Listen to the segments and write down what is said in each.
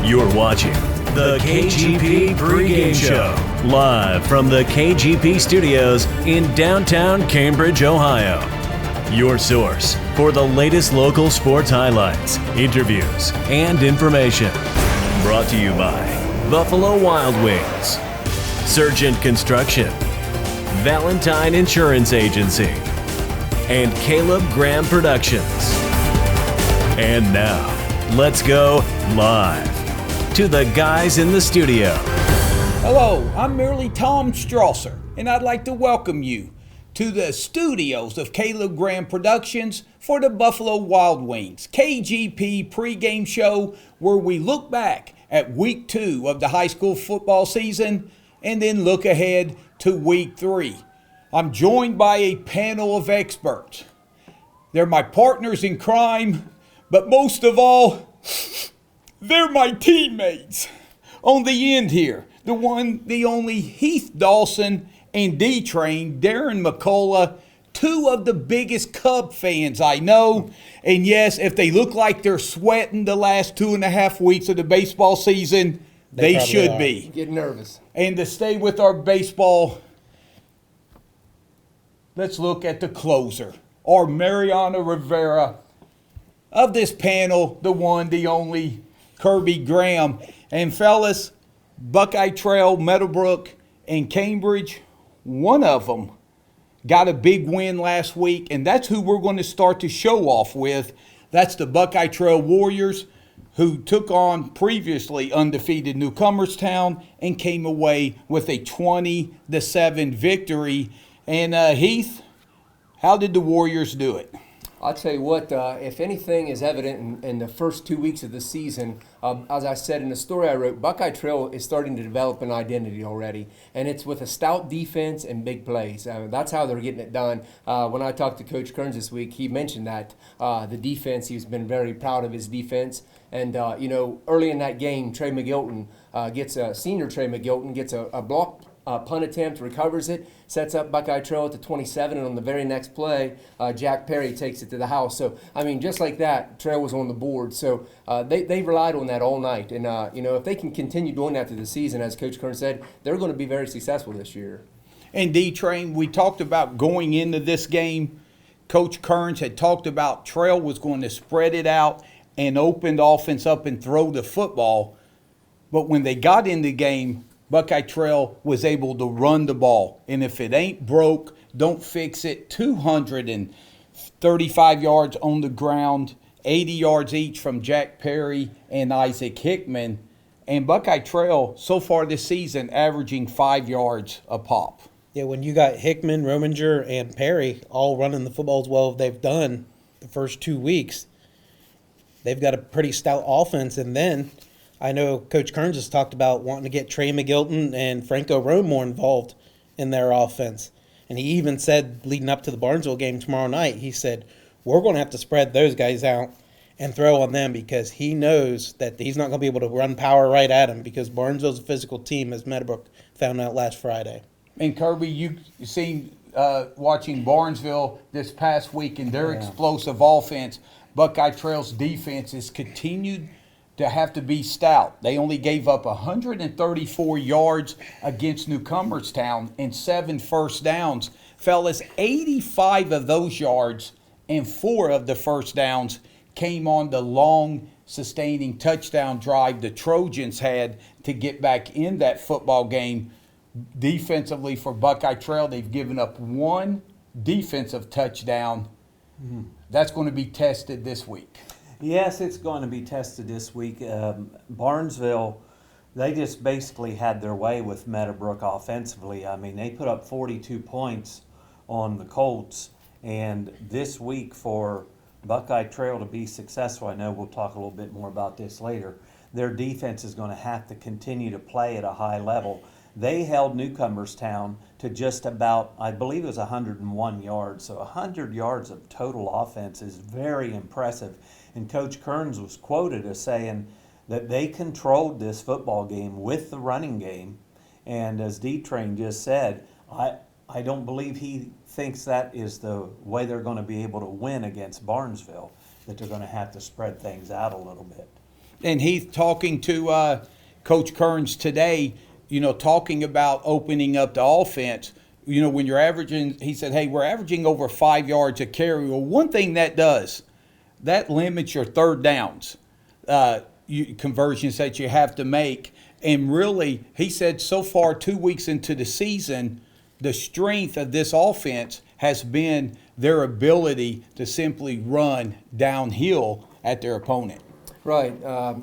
You're watching the KGP pregame show, live from the KGP studios in downtown Cambridge, Ohio. Your source for the latest local sports highlights, interviews, and information. Brought to you by Buffalo Wild Wings, Surgent Construction, Valentine Insurance Agency, and Caleb Graham Productions. And now, let's go live to the guys in the studio. Hello, I'm merely Tom Strasser, and I'd like to welcome you to the studios of Caleb Graham Productions for the Buffalo Wild Wings KGP pregame show, where we look back at week 2 of the high school football season and then look ahead to week 3. I'm joined by a panel of experts. They're my partners in crime, but most of all, they're my teammates. On the end here, the one, the only Heath Dawson and D-Train, Darren McCullough, two of the biggest Cub fans I know. And yes, if they look like they're sweating the last 2.5 weeks of the baseball season, they should be. Get nervous. And to stay with our baseball, let's look at the closer, our Mariano Rivera. Of this panel, the one, the only, Kirby Graham. And fellas, Buckeye Trail, Meadowbrook, and Cambridge, one of them got a big win last week, and that's who we're going to start the show off with. That's the Buckeye Trail Warriors, who took on previously undefeated Newcomerstown and came away with a 20-7 victory. And Heath, how did the Warriors do it? I'll tell you what, if anything is evident in the first 2 weeks of the season, as I said in the story I wrote, Buckeye Trail is starting to develop an identity already, and it's with a stout defense and big plays. That's how they're getting it done. When I talked to Coach Kearns this week, he mentioned that the defense, he's been very proud of his defense. And, early in that game, Trey McGilton senior Trey McGilton gets a block punt attempt, recovers it, sets up Buckeye Trail at the 27, and on the very next play, Jack Perry takes it to the house. So, just like that, Trail was on the board. So they relied on that all night. And, if they can continue doing that through the season, as Coach Kern said, they're going to be very successful this year. And D-Train, we talked about going into this game, Coach Kearns had talked about Trail was going to spread it out and open the offense up and throw the football. But when they got in the game, Buckeye Trail was able to run the ball. And if it ain't broke, don't fix it. 235 yards on the ground, 80 yards each from Jack Perry and Isaac Hickman. And Buckeye Trail, so far this season, averaging 5 yards a pop. Yeah, when you got Hickman, Rominger, and Perry all running the football as well as they've done the first 2 weeks, they've got a pretty stout offense. And then I know Coach Kearns has talked about wanting to get Trey McGilton and Franco Rome more involved in their offense. And he even said, leading up to the Barnesville game tomorrow night, he said, we're going to have to spread those guys out and throw on them, because he knows that he's not going to be able to run power right at him, because Barnesville's a physical team, as Meadowbrook found out last Friday. And Kirby, you seen watching Barnesville this past week and their explosive offense. Buckeye Trail's defense has continued to have to be stout. They only gave up 134 yards against Newcomerstown and 7 first downs. Fellas, 85 of those yards and 4 of the first downs came on the long, sustaining touchdown drive the Trojans had to get back in that football game. Defensively for Buckeye Trail, they've given up 1 defensive touchdown. That's going to be tested this week. Yes, it's going to be tested this week. Barnesville, they just basically had their way with Meadowbrook offensively. They put up 42 points on the Colts. And this week, for Buckeye Trail to be successful, I know we'll talk a little bit more about this later, their defense is going to have to continue to play at a high level. They held Newcomerstown to just about, I believe it was 101 yards. So 100 yards of total offense is very impressive. And Coach Kearns was quoted as saying that they controlled this football game with the running game. And as D-Train just said, I don't believe he thinks that is the way they're going to be able to win against Barnesville, that they're going to have to spread things out a little bit. And he's talking to Coach Kearns today, talking about opening up the offense. When you're averaging, he said, hey, we're averaging over 5 yards a carry. Well, one thing that does, that limits your third downs, conversions that you have to make. And really, he said so far 2 weeks into the season, the strength of this offense has been their ability to simply run downhill at their opponent. Right.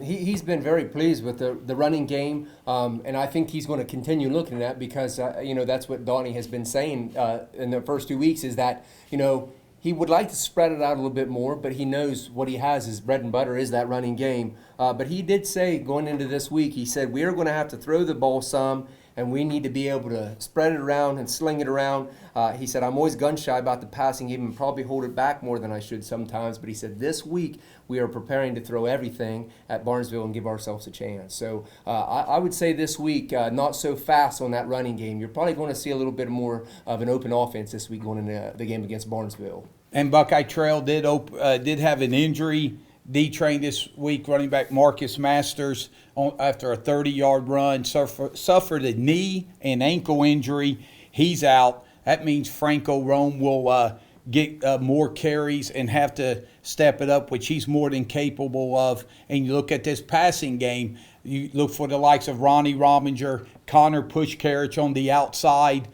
He's been very pleased with the running game, and I think he's going to continue looking at that because, that's what Donnie has been saying in the first 2 weeks is that, he would like to spread it out a little bit more, but he knows what he has, his bread and butter is that running game. But he did say going into this week, he said, we are going to have to throw the ball some, and we need to be able to spread it around and sling it around. He said, I'm always gun shy about the passing game and probably hold it back more than I should sometimes. But he said, this week we are preparing to throw everything at Barnesville and give ourselves a chance. So I would say this week, not so fast on that running game. You're probably going to see a little bit more of an open offense this week going into the game against Barnesville. And Buckeye Trail did have an injury. D-Train this week, running back Marcus Masters, after a 30-yard run, suffered a knee and ankle injury. He's out. That means Franco Rome will get more carries and have to step it up, which he's more than capable of. And you look at this passing game, you look for the likes of Ronnie Rominger, Connor Pushkarich on the outside,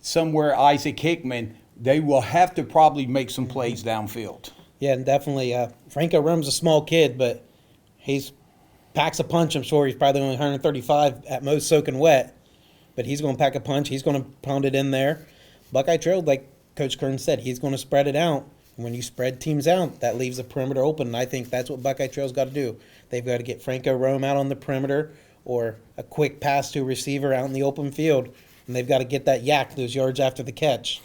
somewhere Isaac Hickman. They will have to probably make some plays downfield. Yeah, and definitely. Franco Rome's a small kid, but he's packs a punch. I'm sure he's probably only 135 at most, soaking wet. But he's going to pack a punch. He's going to pound it in there. Buckeye Trail, like Coach Kern said, he's going to spread it out. And when you spread teams out, that leaves the perimeter open. And I think that's what Buckeye Trail's got to do. They've got to get Franco Rome out on the perimeter or a quick pass to a receiver out in the open field. And they've got to get that yak those yards after the catch.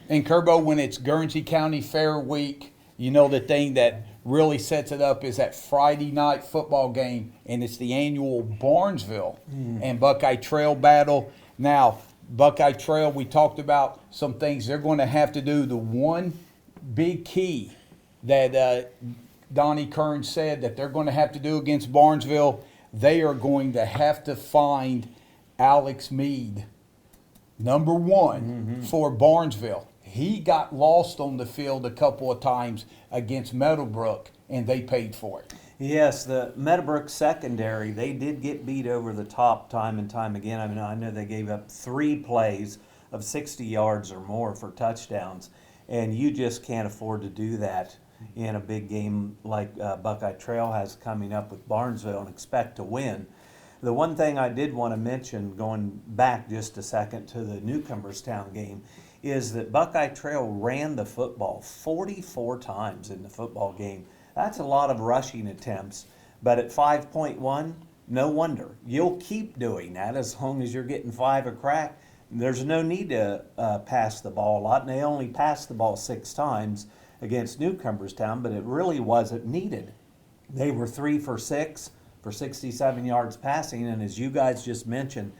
And Kerbo, when it's Guernsey County Fair Week, the thing that really sets it up is that Friday night football game, and it's the annual Barnesville and Buckeye Trail battle. Now, Buckeye Trail, we talked about some things they're going to have to do. The one big key that Donnie Kern said that they're going to have to do against Barnesville, they are going to have to find Alex Mead, number one, for Barnesville. He got lost on the field a couple of times against Meadowbrook, and they paid for it. Yes, the Meadowbrook secondary, they did get beat over the top time and time again. I mean, I know they gave up 3 plays of 60 yards or more for touchdowns, and you just can't afford to do that in a big game like Buckeye Trail has coming up with Barnesville and expect to win. The one thing I did want to mention, going back just a second to the Newcomerstown game, is that Buckeye Trail ran the football 44 times in the football game. That's a lot of rushing attempts, but at 5.1, no wonder. You'll keep doing that as long as you're getting 5 a crack. There's no need to pass the ball a lot, and they only passed the ball 6 times against Newcomerstown, but it really wasn't needed. They were 3 for 6 for 67 yards passing, and as you guys just mentioned,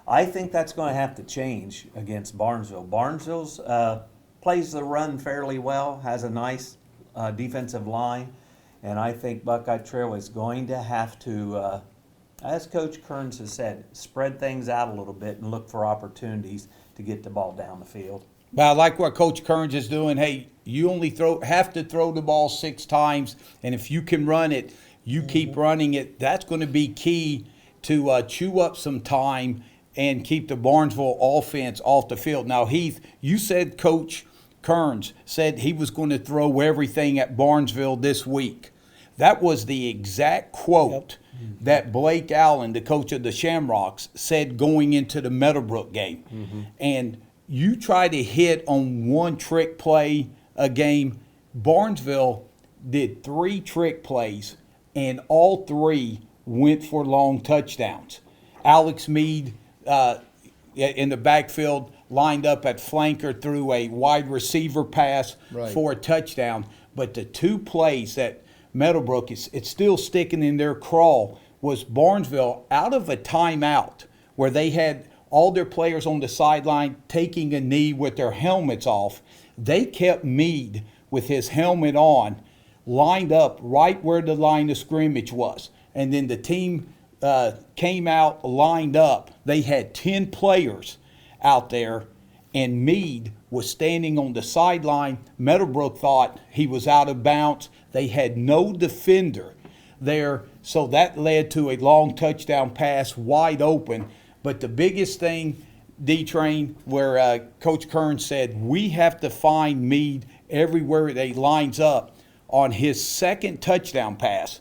I think that's going to have to change against Barnesville. Barnesville's plays the run fairly well, has a nice defensive line, and I think Buckeye Trail is going to have to, as Coach Kearns has said, spread things out a little bit and look for opportunities to get the ball down the field. But I like what Coach Kearns is doing. Hey, you only have to throw the ball 6 times, and if you can run it, you keep running it. That's going to be key to chew up some time and keep the Barnesville offense off the field. Now, Heath, you said Coach Kearns said he was going to throw everything at Barnesville this week. That was the exact quote that Blake Allen, the coach of the Shamrocks, said going into the Meadowbrook game. And you try to hit on one trick play a game. Barnesville did 3 trick plays, and all 3 went for long touchdowns. Alex Mead, in the backfield, lined up at flanker, threw a wide receiver pass for a touchdown. But the 2 plays that Meadowbrook it's still sticking in their craw was Barnesville out of a timeout where they had all their players on the sideline taking a knee with their helmets off. They kept Mead with his helmet on, lined up right where the line of scrimmage was. and then the team came out, lined up. They had 10 players out there, and Meade was standing on the sideline. Meadowbrook thought he was out of bounds. They had no defender there, so that led to a long touchdown pass, wide open. But the biggest thing, D-Train, where Coach Kern said, we have to find Meade everywhere that he lines up. On his second touchdown pass,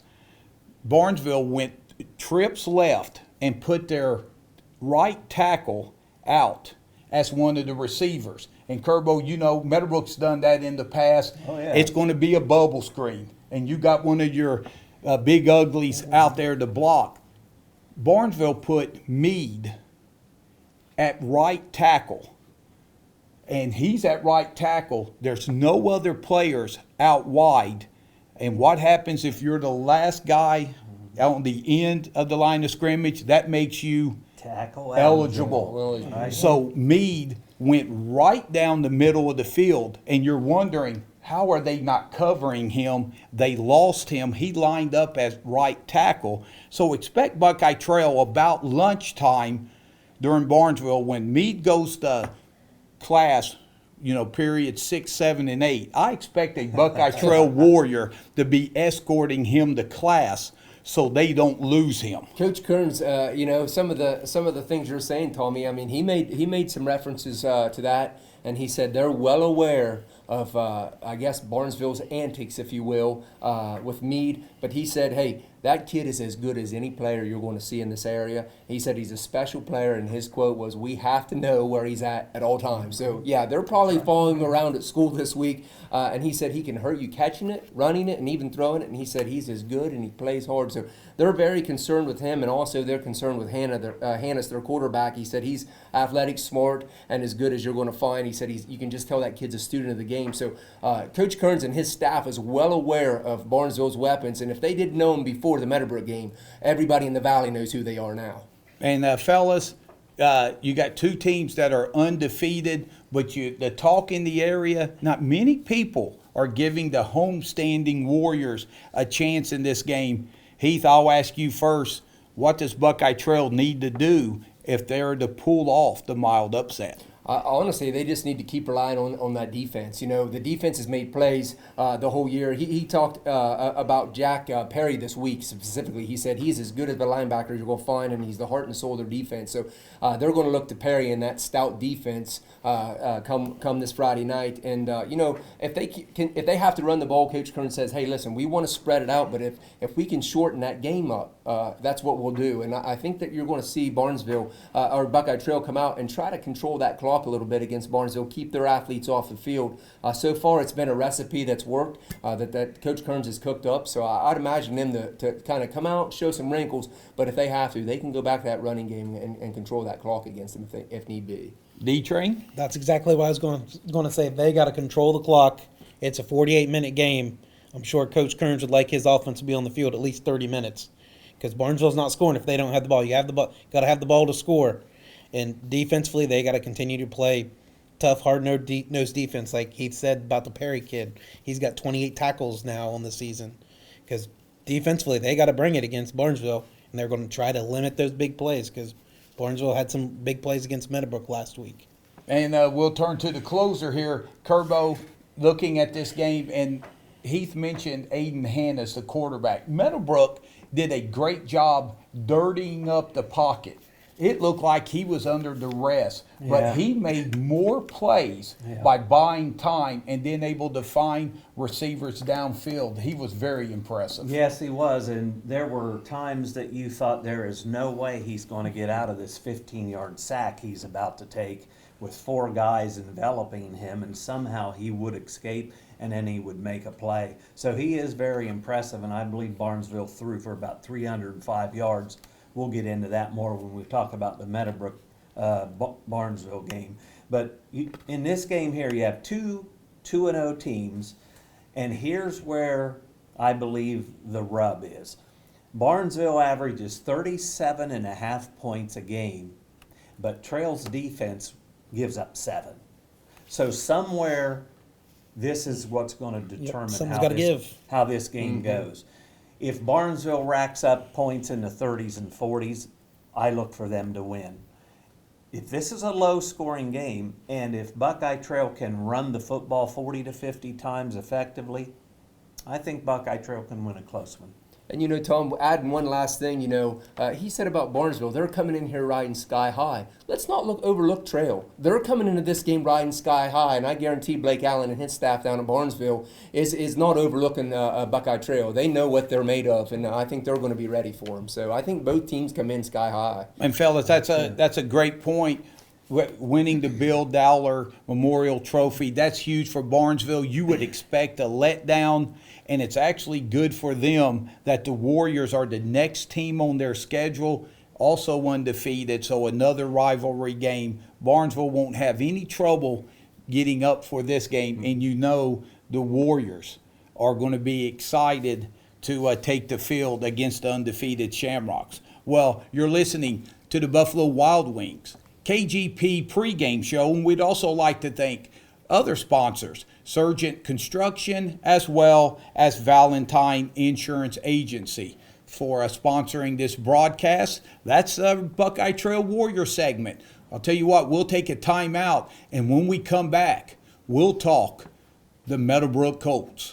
Barnesville went trips left and put their right tackle out as one of the receivers. And Kerbo, you know, Meadowbrook's done that in the past. Oh, yeah. It's going to be a bubble screen, and you got one of your big uglies out there to block. Barnesville put Meade at right tackle, and he's at right tackle. There's no other players out wide. And what happens if you're the last guy on the end of the line of scrimmage? That makes you Tackle eligible. Right. So Meade went right down the middle of the field, and you're wondering, how are they not covering him? They lost him. He lined up as right tackle. So expect Buckeye Trail about lunchtime during Barnesville when Meade goes to class, you know, period 6, 7, and 8. I expect a Buckeye Trail warrior to be escorting him to class so they don't lose him. Coach Kearns, you know, some of the things you're saying, Tommy. I mean, he made some references to that, and he said they're well aware of, I guess, Barnesville's antics, if you will, with Meade. But he said, hey, that kid is as good as any player you're going to see in this area. He said he's a special player, and his quote was, we have to know where he's at all times. So, yeah, they're probably following him around at school this week. And he said he can hurt you catching it, running it, and even throwing it. And he said he's as good and he plays hard. So they're very concerned with him, and also they're concerned with Hannes, their quarterback. He said he's athletic, smart, and as good as you're going to find. He said you can just tell that kid's a student of the game. So Coach Kearns and his staff is well aware of Barnesville's weapons. And if they didn't know him before the Meadowbrook game, everybody in the Valley knows who they are now. And fellas, you got two teams that are undefeated, but the talk in the area, not many people are giving the homestanding Warriors a chance in this game. Heath, I'll ask you first, what does Buckeye Trail need to do if they're to pull off the mild upset? Honestly, they just need to keep relying on that defense. You know, the defense has made plays the whole year. He talked about Jack Perry this week specifically. He said he's as good as the linebacker you're going to find, and he's the heart and soul of their defense. So they're going to look to Perry in that stout defense come this Friday night. And you know, if they have to run the ball, Coach Kern says, hey, listen, we want to spread it out, but if we can shorten that game up, that's what we'll do. And I think that you're going to see Barnesville or Buckeye Trail come out and try to control that clock a little bit against Barnesville, keep their athletes off the field. So far, it's been a recipe that's worked, that Coach Kearns has cooked up. So I'd imagine them to kind of come out, show some wrinkles, but if they have to, they can go back to that running game and control that clock against them if need be. D-Train? That's exactly what I was going to say. They got to control the clock. It's a 48-minute game. I'm sure Coach Kearns would like his offense to be on the field at least 30 minutes because Barnesville's not scoring if they don't have the ball. You have the ball, got to have the ball to score. And defensively, they got to continue to play tough, hard-nosed defense, like Heath said about the Perry kid. He's got 28 tackles now on the season. Because defensively, they got to bring it against Barnesville, and they're going to try to limit those big plays because Barnesville had some big plays against Meadowbrook last week. And we'll turn to the closer here. Kerbo, looking at this game, and Heath mentioned Aiden Hannes, the quarterback. Meadowbrook did a great job dirtying up the pocket. It looked like he was under duress, but he made more plays by buying time and then able to find receivers downfield. He was very impressive. Yes, he was, and there were times that you thought there is no way he's going to get out of this 15-yard sack he's about to take with four guys enveloping him, and somehow he would escape and then he would make a play. So he is very impressive, and I believe Barnesville threw for about 305 yards. We'll get into that more when we talk about the Meadowbrook Barnesville game. But in this game here, you have two 2-0 teams, and here's where I believe the rub is. Barnesville averages 37.5 points a game, but Trail's defense gives up 7. So somewhere this is what's going to determine how this game goes. if Barnesville racks up points in the 30s and 40s, I look for them to win. If this is a low-scoring game, and if Buckeye Trail can run the football 40 to 50 times effectively, I think Buckeye Trail can win a close one. And Tom, adding one last thing, he said about Barnesville, they're coming in here riding sky high. Let's not overlook Trail. They're coming into this game riding sky high, and I guarantee Blake Allen and his staff down in Barnesville is not overlooking Buckeye Trail. They know what they're made of, and I think they're going to be ready for them. So I think both teams come in sky high. And fellas, that's a great point. Winning the Bill Dowler Memorial Trophy, that's huge for Barnesville. You would expect a letdown, and it's actually good for them that the Warriors are the next team on their schedule, also undefeated, so another rivalry game. Barnesville won't have any trouble getting up for this game, and the Warriors are going to be excited to take the field against the undefeated Shamrocks. Well, you're listening to the Buffalo Wild Wings KGP pregame show, and we'd also like to thank other sponsors, Surgent Construction, as well as Valentine Insurance Agency, for sponsoring this broadcast. That's a Buckeye Trail Warrior segment. I'll tell you what, we'll take a timeout, and when we come back, we'll talk the Meadowbrook Colts.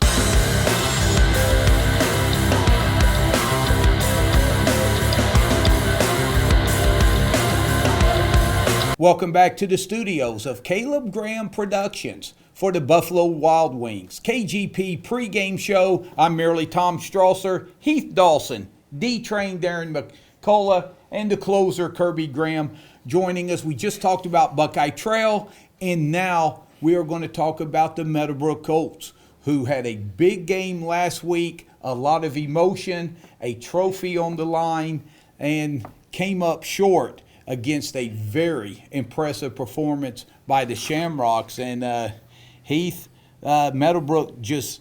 Welcome back to the studios of Caleb Graham Productions for the Buffalo Wild Wings KGP pregame show. I'm merely Tom Strasser, Heath Dawson, D-Train Darren McCullough, and the closer Kirby Graham joining us. We just talked about Buckeye Trail, and now we are going to talk about the Meadowbrook Colts, who had a big game last week, a lot of emotion, a trophy on the line, and came up short against a very impressive performance by the Shamrocks. And Heath, Meadowbrook just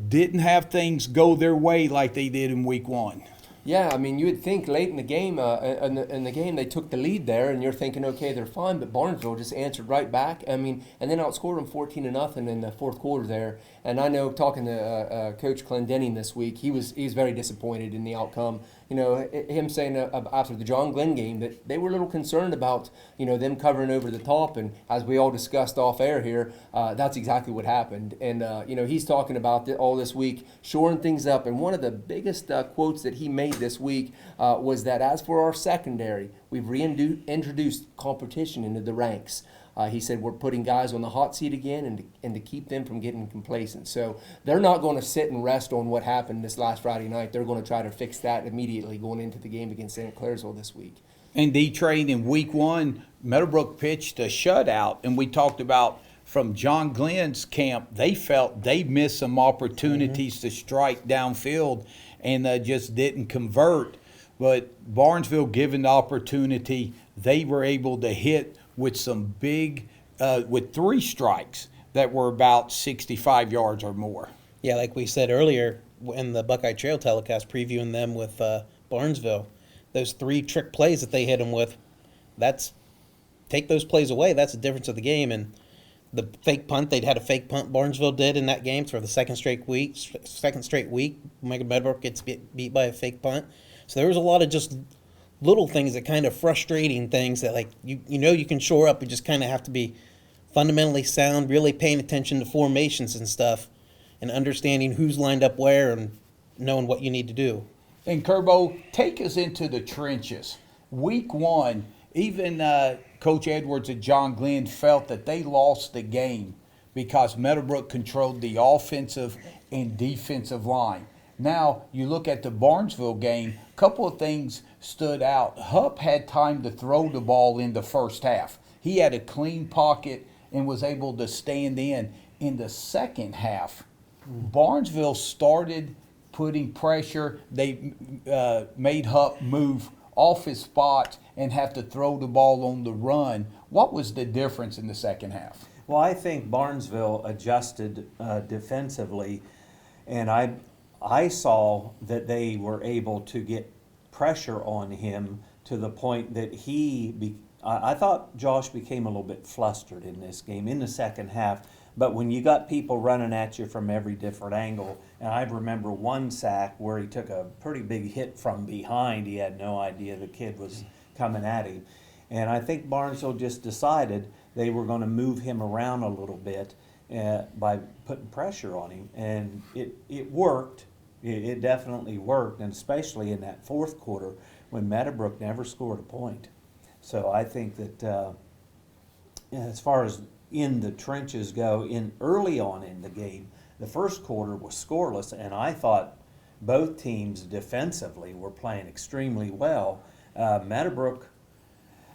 didn't have things go their way like they did in week one. Yeah, I mean, you would think late in the game, they took the lead there, and you're thinking, okay, they're fine, but Barnesville just answered right back. I mean, and then outscored them 14-0 in the fourth quarter there. And I know, talking to Coach Clendenning this week, he's very disappointed in the outcome. Him saying after the John Glenn game that they were a little concerned about, them covering over the top. And as we all discussed off air here, that's exactly what happened. And, he's talking about all this week, shoring things up. And one of the biggest quotes that he made this week was that as for our secondary, we've reintroduced competition into the ranks. He said we're putting guys on the hot seat again and to keep them from getting complacent. So they're not going to sit and rest on what happened this last Friday night. They're going to try to fix that immediately going into the game against St. Clairsville this week. And D-Train, in week one, Meadowbrook pitched a shutout, and we talked about from John Glenn's camp, they felt they missed some opportunities to strike downfield and just didn't convert. But Barnesville, given the opportunity, they were able to hit with some big, with 3 strikes that were about 65 yards or more. Yeah, like we said earlier in the Buckeye Trail telecast previewing them with Barnesville, those 3 trick plays that they hit them with, take those plays away, that's the difference of the game. And the fake punt, they'd had a fake punt Barnesville did in that game for the second straight week. Meadowbrook gets beat by a fake punt. So there was a lot of just little things that kind of frustrating things that, like, you can shore up. You just kind of have to be fundamentally sound, really paying attention to formations and stuff, and understanding who's lined up where and knowing what you need to do. And Kerbo, take us into the trenches. Week one, even Coach Edwards and John Glenn felt that they lost the game because Meadowbrook controlled the offensive and defensive line. Now, you look at the Barnesville game, a couple of things stood out. Hupp had time to throw the ball in the first half. He had a clean pocket and was able to stand in. In the second half, Barnesville started putting pressure. They made Hupp move off his spot and have to throw the ball on the run. What was the difference in the second half? Well, I think Barnesville adjusted defensively, and I saw that they were able to get pressure on him to the point that I thought Josh became a little bit flustered in this game in the second half. But when you got people running at you from every different angle, and I remember one sack where he took a pretty big hit from behind. He had no idea the kid was coming at him. And I think Barnesville just decided they were going to move him around a little bit by putting pressure on him. And it worked. It definitely worked, and especially in that fourth quarter when Meadowbrook never scored a point. So I think that as far as in the trenches go, early on in the game, the first quarter was scoreless, and I thought both teams defensively were playing extremely well. Meadowbrook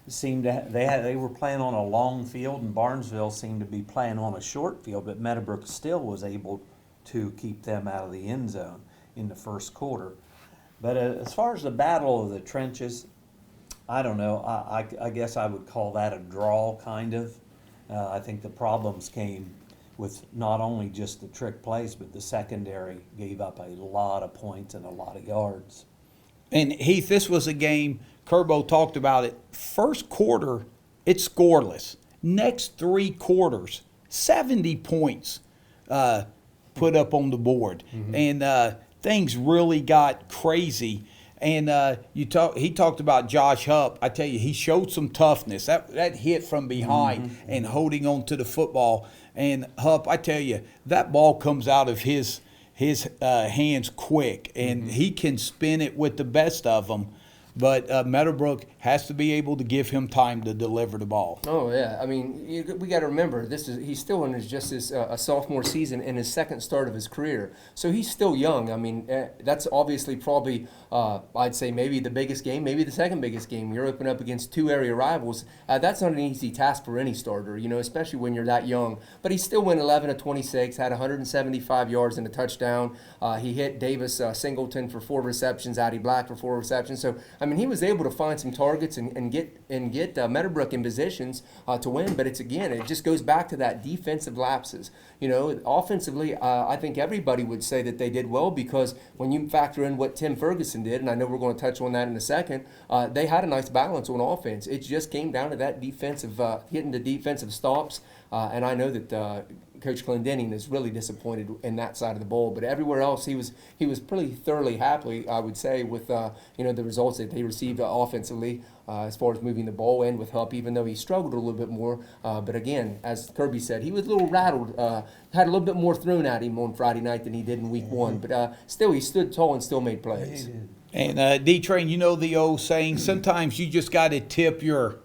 seemed to they were playing on a long field, and Barnesville seemed to be playing on a short field, but Meadowbrook still was able to keep them out of the end zone in the first quarter. But as far as the battle of the trenches, I don't know. I guess I would call that a draw, kind of. I think the problems came with not only just the trick plays, but the secondary gave up a lot of points and a lot of yards. And Heath, this was a game, Kerbo talked about it. First quarter, it's scoreless. Next three quarters, 70 points put up on the board. Mm-hmm. And things really got crazy. And he talked about Josh Hupp. I tell you, he showed some toughness. That hit from behind and holding on to the football. And Hupp, I tell you, that ball comes out of his hands quick, and he can spin it with the best of them. But Meadowbrook has to be able to give him time to deliver the ball. Oh yeah, I mean, we got to remember he's still in his a sophomore season in his second start of his career, so he's still young. I mean, that's obviously probably I'd say maybe the biggest game, maybe the second biggest game. You're opening up against two area rivals. That's not an easy task for any starter, especially when you're that young. But he still went 11 of 26, had 175 yards and a touchdown. He hit Davis Singleton for 4 receptions, Addie Black for 4 receptions. So I mean, he was able to find some targets and get Meadowbrook in positions to win. But it just goes back to that defensive lapses. Offensively, I think everybody would say that they did well, because when you factor in what Tim Ferguson did, and I know we're going to touch on that in a second, they had a nice balance on offense. It just came down to that defensive, hitting the defensive stops. And I know that Coach Clendenning is really disappointed in that side of the ball, but everywhere else he was pretty thoroughly happy, I would say, with the results that they received offensively as far as moving the ball in with Hupp, even though he struggled a little bit more. But again, as Kirby said, he was a little rattled, had a little bit more thrown at him on Friday night than he did in week one. But still, he stood tall and still made plays. And D-Train, the old saying, sometimes you just got to tip your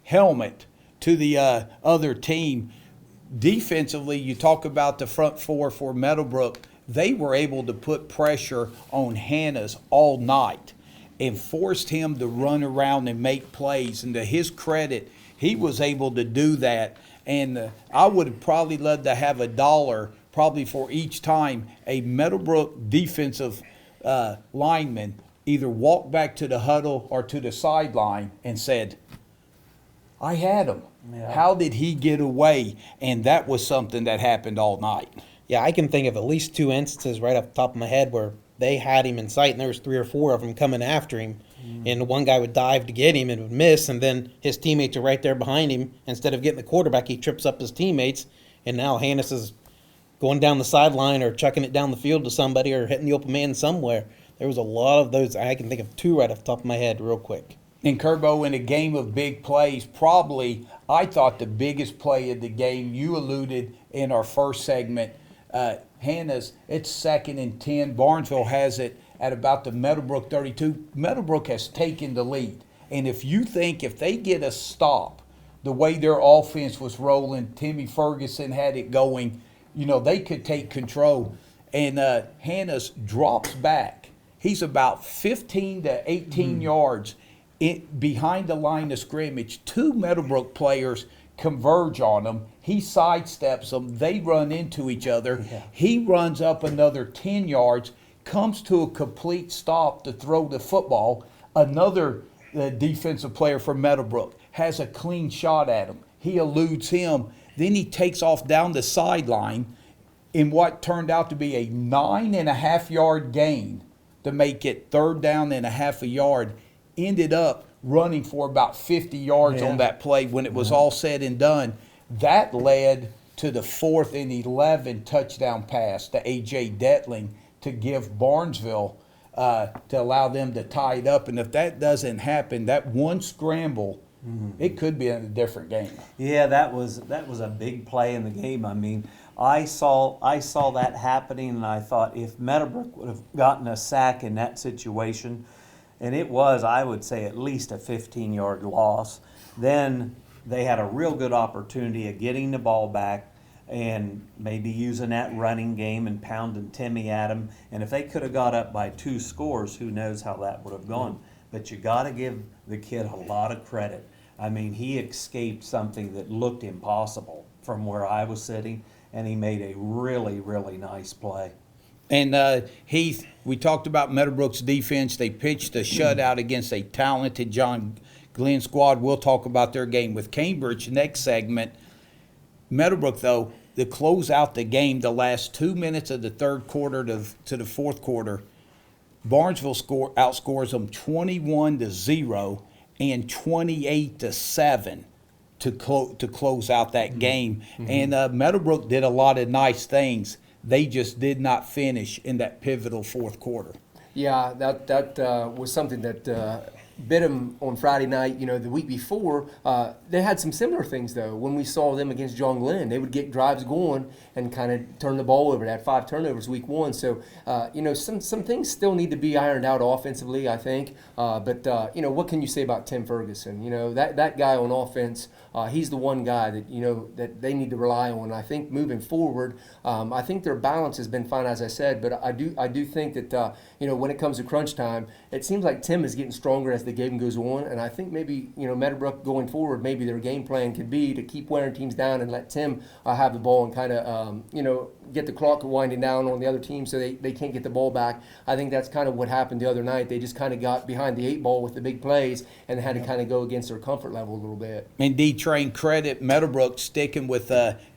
helmet to the other team. Defensively, you talk about the front four for Meadowbrook. They were able to put pressure on Hannes all night and forced him to run around and make plays. And to his credit, he was able to do that. And I would have probably loved to have $1 probably for each time a Meadowbrook defensive lineman either walked back to the huddle or to the sideline and said, I had him. Yeah. How did he get away? And that was something that happened all night. Yeah, I can think of at least 2 instances right off the top of my head where they had him in sight and there was 3 or 4 of them coming after him. And one guy would dive to get him and would miss, and then his teammates are right there behind him. Instead of getting the quarterback, he trips up his teammates, and now Hannes is going down the sideline or chucking it down the field to somebody or hitting the open man somewhere. There was a lot of those. I can think of 2 right off the top of my head real quick. And Kerbo, in a game of big plays, probably I thought the biggest play of the game, you alluded in our first segment, Hannes, it's 2nd and 10. Barnesville has it at about the Meadowbrook 32. Meadowbrook has taken the lead. And if they get a stop, the way their offense was rolling, Timmy Ferguson had it going, they could take control. And Hannes drops back. He's about 15 to 18 yards behind the line of scrimmage. 2 Meadowbrook players converge on him. He sidesteps them. They run into each other. Yeah. He runs up another 10 yards, comes to a complete stop to throw the football. Another defensive player from Meadowbrook has a clean shot at him. He eludes him. Then he takes off down the sideline in what turned out to be a 9.5-yard gain to make it 3rd down and a half a yard. Ended up running for about 50 yards on that play when it was all said and done. That led to the 4th and 11 touchdown pass to A.J. Detling to give Barnesville to allow them to tie it up. And if that doesn't happen, that one scramble, it could be in a different game. Yeah, that was a big play in the game. I mean, I saw that happening, and I thought if Meadowbrook would have gotten a sack in that situation, and it was, I would say, at least a 15-yard loss, then they had a real good opportunity of getting the ball back and maybe using that running game and pounding Timmy at him. And if they could have got up by 2 scores, who knows how that would have gone. But you got to give the kid a lot of credit. I mean, he escaped something that looked impossible from where I was sitting, and he made a really, really nice play. And Heath, we talked about Meadowbrook's defense. They pitched a shutout against a talented John Glenn squad. We'll talk about their game with Cambridge next segment. Meadowbrook, though, to close out the game, the last 2 minutes of the third quarter to the fourth quarter, Barnesville outscores them 21-0 and 28-7 to close out that game. And Meadowbrook did a lot of nice things. They just did not finish in that pivotal fourth quarter. Yeah, that was something that bit them on Friday night. You know, the week before, they had some similar things, though. When we saw them against John Glenn, they would get drives going and kind of turn the ball over. They had 5 turnovers week 1. So, you know, some things still need to be ironed out offensively, I think. But you know, what can you say about Tim Ferguson? You know, that guy on offense, he's the one guy that, you know, that they need to rely on. I think moving forward, I think their balance has been fine, as I said. But I do think that, you know, when it comes to crunch time, it seems like Tim is getting stronger as the game goes on. And I think maybe, you know, Meadowbrook going forward, maybe their game plan could be to keep wearing teams down and let Tim have the ball and kind of, you know, get the clock winding down on the other team so they can't get the ball back. I think that's kind of what happened the other night. They just kind of got behind the 8 ball with the big plays and had to kind of go against their comfort level a little bit. Indeed, Train, credit Meadowbrook sticking with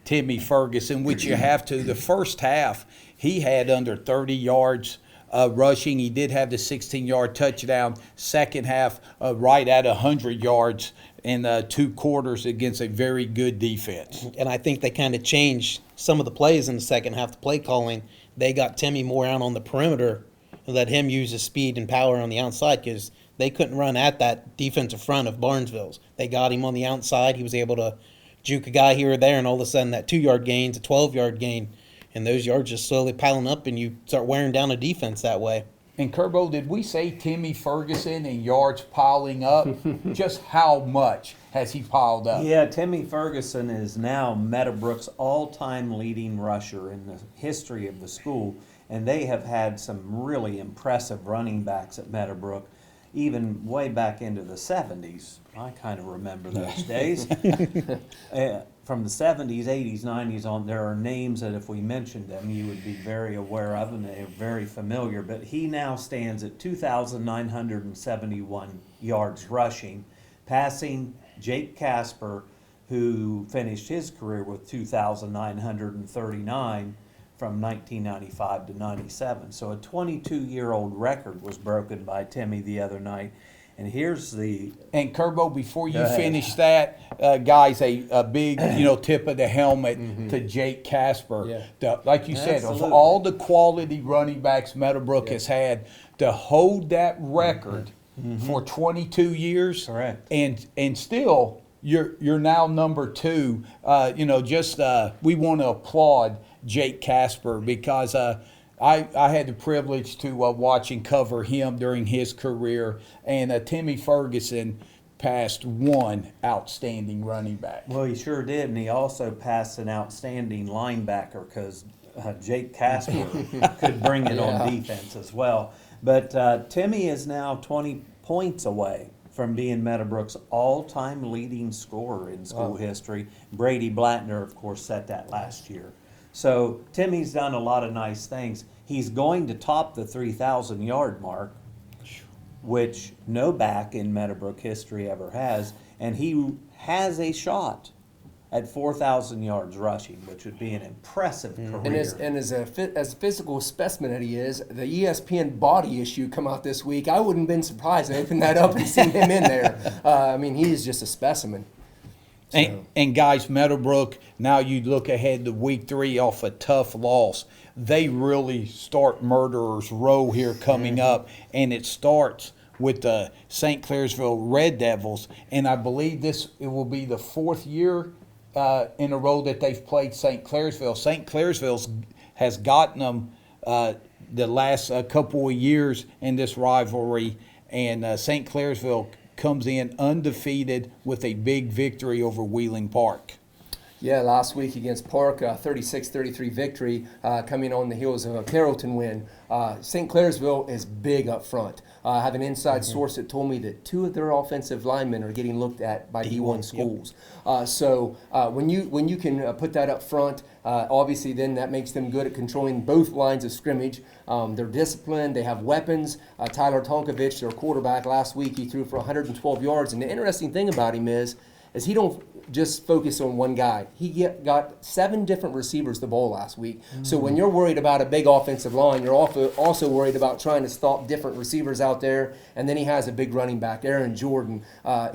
Timmy Ferguson, which you have to. The first half, he had under 30 yards rushing. He did have the 16-yard touchdown. Second half, right at 100 yards in 2 quarters against a very good defense. And I think they kind of changed some of the plays in the second half, the play calling. They got Timmy more out on the perimeter and let him use his speed and power on the outside because they couldn't run at that defensive front of Barnesville's. They got him on the outside. He was able to juke a guy here or there, and all of a sudden that 2-yard gain's a 12-yard gain. And those yards just slowly piling up, and you start wearing down a defense that way. And Kerbo, did we say Timmy Ferguson and yards piling up? Just how much has he piled up? Yeah, Timmy Ferguson is now Meadowbrook's all-time leading rusher in the history of the school, and they have had some really impressive running backs at Meadowbrook, even way back into the 70s. I kind of remember those days. From the 70s, 80s, 90s on, there are names that if we mentioned them, you would be very aware of, and they're very familiar. But he now stands at 2,971 yards rushing, passing Jake Casper, who finished his career with 2,939 from 1995 to 97. So a 22-year-old record was broken by Timmy the other night. And here's the... And Kerbo, before you finish that, guys, a big, tip of the helmet to Jake Casper. Yeah. Like you said, of Absolutely. all the quality running backs Meadowbrook has had, to hold that record for 22 years. Correct. And still, you're now number 2. We want to applaud Jake Casper because I had the privilege to watch and cover him during his career, and Timmy Ferguson passed one outstanding running back. Well, he sure did, and he also passed an outstanding linebacker because Jake Casper could bring it on defense as well. But Timmy is now 20 points away from being Meadowbrook's all-time leading scorer in school history. Brady Blattner, of course, set that last year. So Timmy's done a lot of nice things. He's going to top the 3,000-yard mark, which no back in Meadowbrook history ever has, and he has a shot at 4,000 yards rushing, which would be an impressive career. And as a physical specimen that he is, the ESPN body issue come out this week. I wouldn't have been surprised to open that up and seen him in there. I mean, he is just a specimen. And guys, Meadowbrook, now you look ahead to week 3 off a tough loss. They really start Murderers Row here coming up, and it starts with the St. Clairsville Red Devils. And I believe it will be the 4th year in a row that they've played St. Clairsville. St. Clairsville has gotten them the last couple of years in this rivalry, and St. Clairsville comes in undefeated with a big victory over Wheeling Park. Yeah, last week against Park, 36-33 victory coming on the heels of a Carrollton win. St. Clairsville is big up front. I have an inside source that told me that 2 of their offensive linemen are getting looked at by D1 schools. So when you can put that up front, obviously then that makes them good at controlling both lines of scrimmage. They're disciplined. They have weapons. Tyler Tonkovich, their quarterback, last week he threw for 112 yards. And the interesting thing about him is he don't just focus on one guy. He got 7 different receivers the ball last week. So when you're worried about a big offensive line, you're also worried about trying to stop different receivers out there. And then he has a big running back, Aaron Jordan,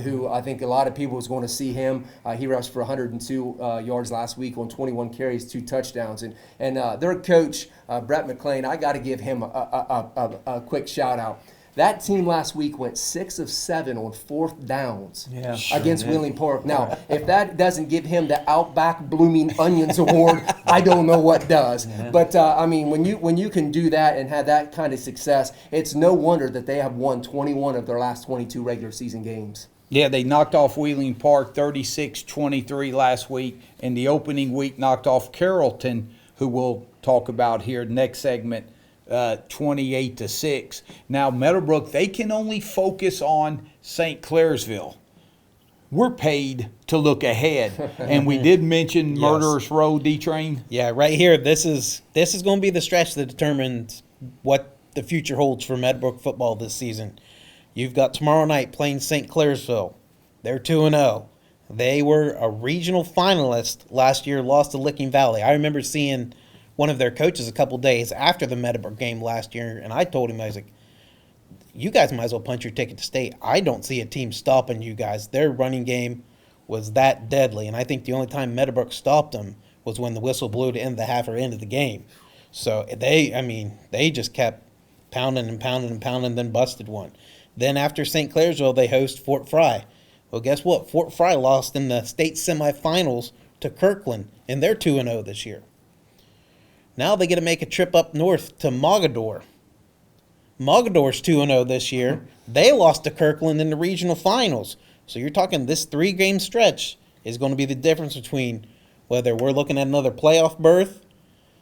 who I think a lot of people was going to see him. He rushed for 102 yards last week on 21 carries, 2 touchdowns. And their coach, Brett McClain, I got to give him a quick shout out. That team last week went 6 of 7 on 4th downs against Wheeling Park. Now, if that doesn't give him the Outback Blooming Onions Award, I don't know what does. Yeah. But I mean, when you can do that and have that kind of success, it's no wonder that they have won 21 of their last 22 regular season games. Yeah, they knocked off Wheeling Park 36-23 last week, and the opening week knocked off Carrollton, who we'll talk about here next segment. 28-6. Now Meadowbrook, they can only focus on St. Clairsville. We're paid to look ahead, and we did mention Murderers Row, D-Train. Yeah, right here. This is going to be the stretch that determines what the future holds for Meadowbrook football this season. You've got tomorrow night playing St. Clairsville. They're 2-0. They were a regional finalist last year, lost to Licking Valley. I remember seeing one of their coaches a couple days after the Meadowbrook game last year, and I told him, I was like, you guys might as well punch your ticket to state. I don't see a team stopping you guys. Their running game was that deadly, and I think the only time Meadowbrook stopped them was when the whistle blew to end the half or end of the game. So they just kept pounding and pounding and pounding, then busted one. Then after St. Clairsville, they host Fort Fry. Well, guess what? Fort Fry lost in the state semifinals to Kirkland, and they're 2-0 this year. Now they get to make a trip up north to Mogador. Mogador's 2-0 this year. They lost to Kirkland in the regional finals. So you're talking this 3-game stretch is going to be the difference between whether we're looking at another playoff berth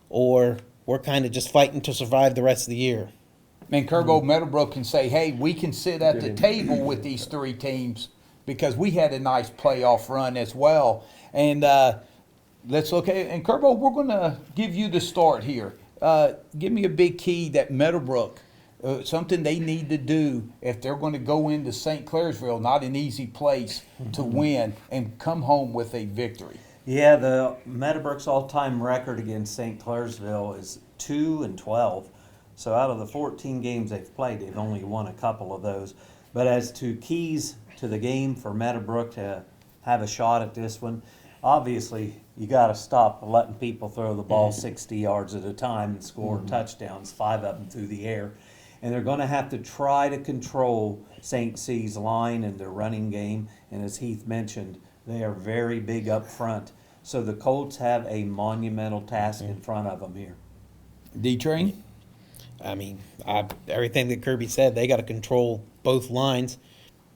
or we're kind of just fighting to survive the rest of the year. And Kerbo Meadowbrook can say, hey, we can sit at the table with these 3 teams because we had a nice playoff run as well. And let's look at it. And Kerbo, we're going to give you the start here. Give me a big key that Meadowbrook, something they need to do if they're going to go into St. Clairsville, not an easy place to win, and come home with a victory. Yeah, the Meadowbrook's all-time record against St. Clairsville is 2-12. So out of the 14 games they've played, they've only won a couple of those. But as to keys to the game for Meadowbrook to have a shot at this one, obviously you got to stop letting people throw the ball 60 yards at a time and score touchdowns, 5 of them through the air. And they're going to have to try to control St. C's line and their running game. And as Heath mentioned, they are very big up front. So the Colts have a monumental task in front of them here. D-Train? I mean, everything that Kirby said, they got to control both lines.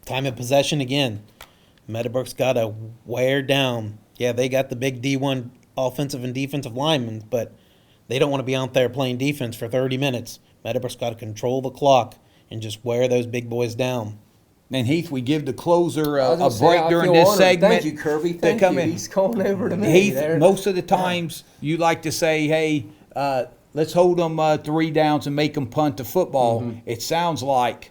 Time of possession again. Meadowbrook's got to wear down. Yeah, they got the big D1 offensive and defensive linemen, but they don't want to be out there playing defense for 30 minutes. Meadowbrook's got to control the clock and just wear those big boys down. And Heath, we give the closer a break during this segment. Thank you, Kirby. Thank you. He's calling over to me. Heath, there. Most of the times you like to say, hey, let's hold them 3 downs and make them punt the football. It sounds like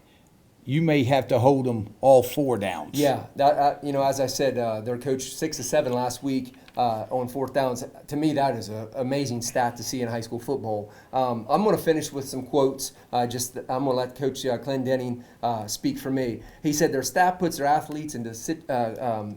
you may have to hold them all 4 downs. Yeah, as I said, their coach 6 of 7 last week on 4th downs. To me, that is an amazing stat to see in high school football. I'm going to finish with some quotes. I'm going to let Coach Clendenning speak for me. He said their staff puts their athletes into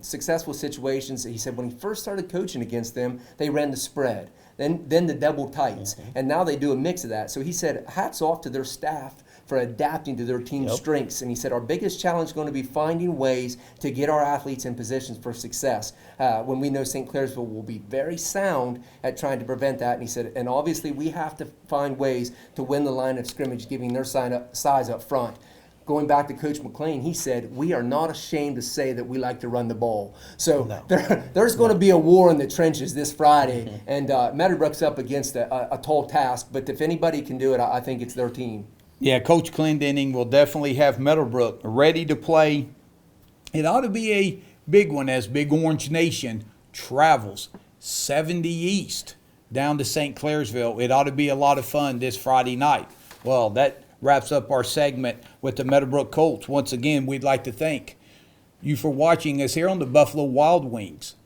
successful situations. He said when he first started coaching against them, they ran the spread, then the double tights, and now they do a mix of that. So he said hats off to their staff for adapting to their team's strengths. And he said, our biggest challenge is going to be finding ways to get our athletes in positions for success when we know St. Clairsville will be very sound at trying to prevent that. And he said, and obviously we have to find ways to win the line of scrimmage, giving their size up front. Going back to Coach McLean, he said, we are not ashamed to say that we like to run the ball. So there's going to be a war in the trenches this Friday. And Meadowbrook's up against a tall task. But if anybody can do it, I think it's their team. Yeah, Coach Clendenning will definitely have Meadowbrook ready to play. It ought to be a big one as Big Orange Nation travels 70 East down to St. Clairsville. It ought to be a lot of fun this Friday night. Well, that wraps up our segment with the Meadowbrook Colts. Once again, we'd like to thank you for watching us here on the Buffalo Wild Wings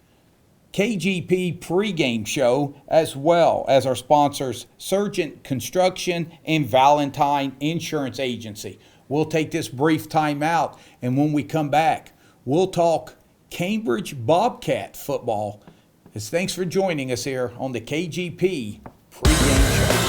KGP pregame show, as well as our sponsors, Surgent Construction and Valentine Insurance Agency. We'll take this brief time out, and when we come back, we'll talk Cambridge Bobcat football. Thanks for joining us here on the KGP pregame show.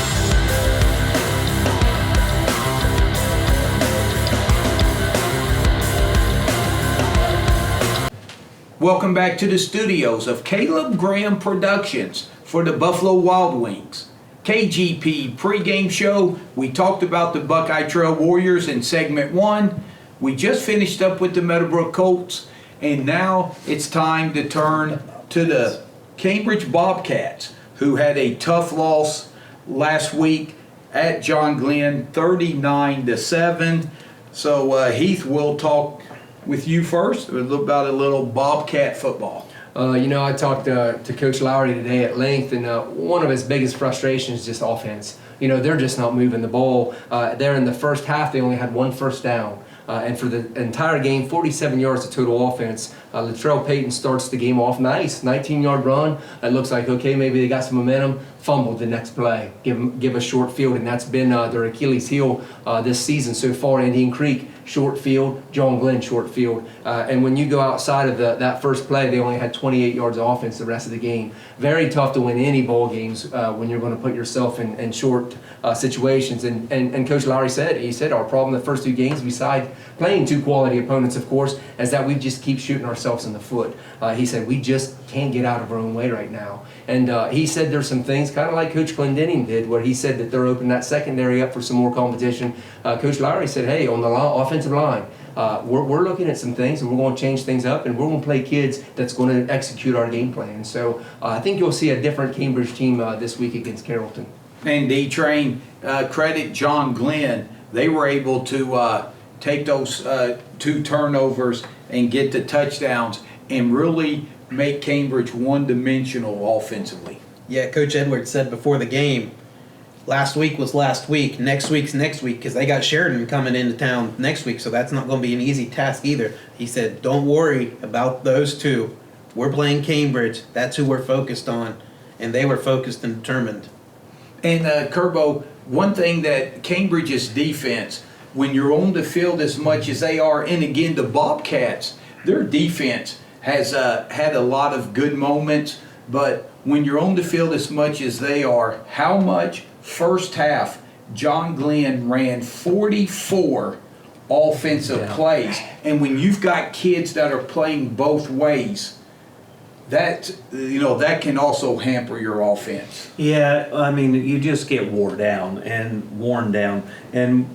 Welcome back to the studios of Caleb Graham Productions for the Buffalo Wild Wings KGP pregame show. We talked about the Buckeye Trail Warriors in segment 1. We just finished up with the Meadowbrook Colts, and now it's time to turn to the Cambridge Bobcats, who had a tough loss last week at John Glenn, 39-7. So Heath will talk with you first about a little Bobcat football. I talked to Coach Lowry today at length, and one of his biggest frustrations is just offense. They're just not moving the ball. There in the first half, they only had 1 first down. And for the entire game, 47 yards of total offense. Latrell Payton starts the game off nice, 19-yard run. It looks like, okay, maybe they got some momentum. Fumbled the next play, give a short field, and that's been their Achilles heel this season so far. Indian Creek, short field, John Glenn, short field. And when you go outside of that first play, they only had 28 yards of offense the rest of the game. Very tough to win any ball games when you're going to put yourself in short situations. And Coach Lowry said, our problem the first 2 games, besides playing 2 quality opponents, of course, is that we just keep shooting ourselves in the foot. He said, we just can't get out of our own way right now. And he said there's some things, kind of like Coach Clendenning did, where he said that they're opening that secondary up for some more competition. Coach Lowry said, hey, on the offensive line, we're looking at some things, and we're going to change things up, and we're going to play kids that's going to execute our game plan. So I think you'll see a different Cambridge team this week against Carrollton. And D-Train, credit John Glenn. They were able to take those 2 turnovers and get the touchdowns and really make Cambridge one-dimensional offensively. Yeah, Coach Edwards said before the game, last week was last week, next week's next week, because they got Sheridan coming into town next week, so that's not going to be an easy task either. He said, don't worry about those 2. We're playing Cambridge. That's who we're focused on, and they were focused and determined. And Kerbo, one thing that Cambridge's defense, when you're on the field as much as they are, and again the Bobcats, their defense has had a lot of good moments, but when you're on the field as much as they are, how much first half John Glenn ran 44 offensive plays, and when you've got kids that are playing both ways, that can also hamper your offense. Yeah, I mean, you just get worn down, and